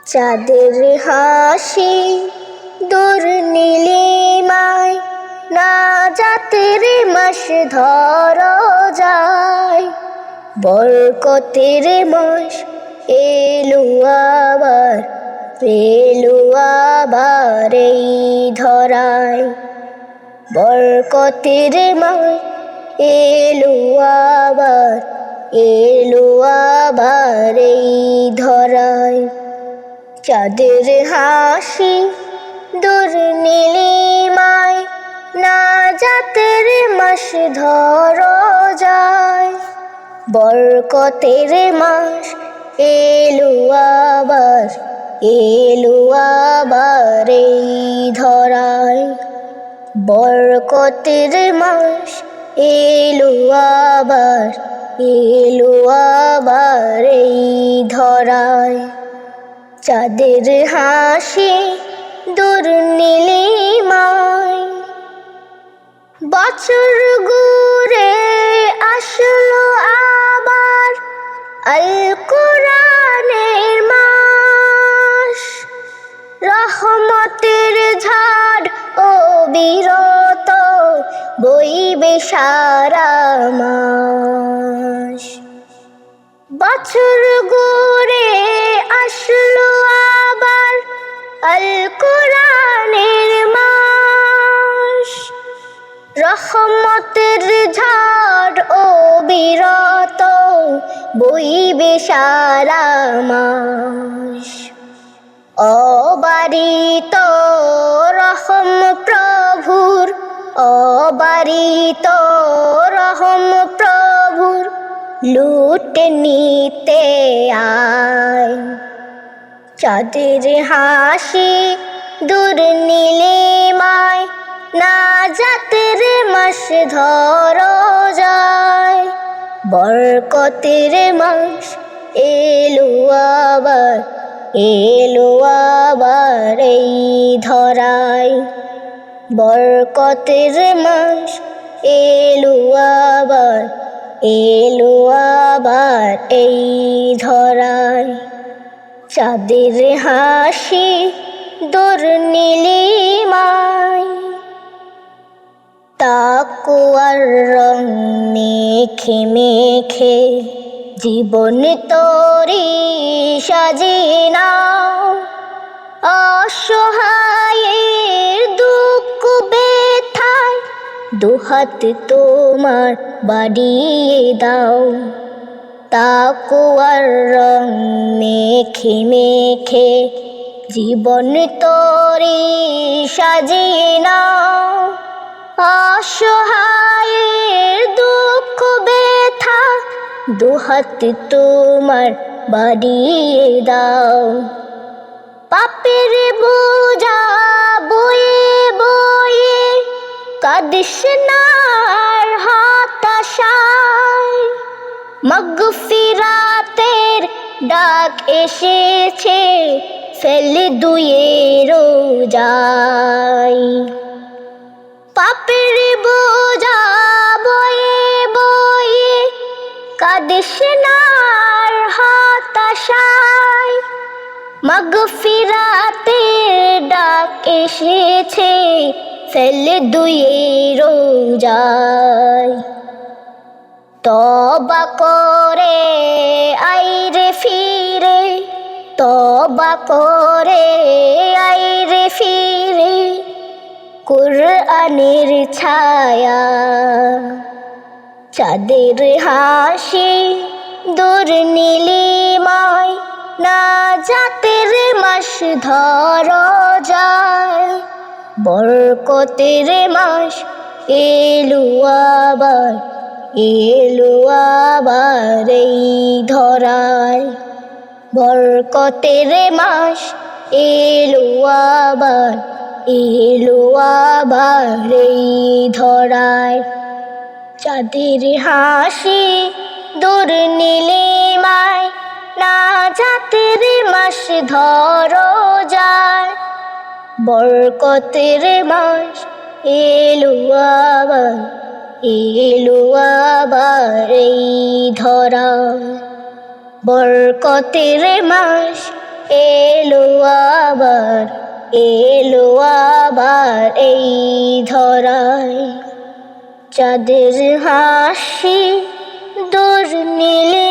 চাঁদের হাসি দূর নীলিমায়, না জাতের মাস ধরা যায়। বরকতের মাস এলো আবার, এলো আবার এই ধরায়। বরকতের মাস এলো আবার, এলো আবার এই ধরায়। চাঁদের হাসি দূর নীলিমায়, না জাতের মাস ধরা যায়। বরকতের মাস এলো আবার, এলো আবার এই ধরায়। বরকতের মাস এলো আবার, এলো আবার এই ধরায়। চাঁদের হাসি দূর নীলিমায়, বছর ঘুরে আসলো আবার আল কোরআনের মাস। রহমতের ঝড় ও বিরত বইবে সারা মাস। বছর ঘুরে আসলো আবার আল কোরআনের মাস। রহমতের ঝড় ও বিরত বইবে সারা মাস। অবারিত রহম প্রভুর, অবারিত রহম প্রভুর লুটে নিতে আয়। চাঁদের হাসি দূর নীলিমায়, না জাতের মাস ধরা যায়। বরকতের মাস এলো আবার, এলো আবার এই ধরায়। বরকতের মাস এলো আবার, এলো আবার এই ধরায়। চাঁদের হাসি দূর নীলিমায়, তাকওয়ার রং মেখে মেখে জীবন তরি সাজিয়ে নাও। অসহায়ের দুঃখ ব্যথায় দুহাত তোমার বাড়িয়ে দাও। তাকওয়ার রং মেখে মেখে জীবন তরি সাজিয়ে নাও। অসহায়ের দুঃখ ব্যথা দুহাত তোমার বাড়িয়ে দাও। পাপের বোঝা বয়ে বয়ে কাঁদিস না আর হতাশায়। মাগফিরাতের ডাক এসেছে, ফেলে দুয়ে রোজায়। পাপের বোঝা বয়ে বয়ে কাঁদিস না আর হতাশায়। মাগফিরাতের ডাক এসেছে, ফেলে দুয়ে রোজায়। তওবা করে আইরে ফিরে, তওবা করে আইরে ফিরে কুরআনের ছায়া। চাঁদের হাসি দূর নীলিমায়, না জাতের মাস ধরা যায়। বরকতের মাস এলো আবার, এলো আবার এই ধরায়। বরকতের মাস এলো আবার, এলো আবার এই ধরায়। চাঁদের হাসি দূর নীলিমায়, না জাতের মাস ধরা যায়। বরকতের মাস এলো আবার, এলো আবার এই ধরায়। বরকতের মাস এলো আবার, এলো আবার এই ধরায়। চাঁদের হাসি দূর নীলিমায়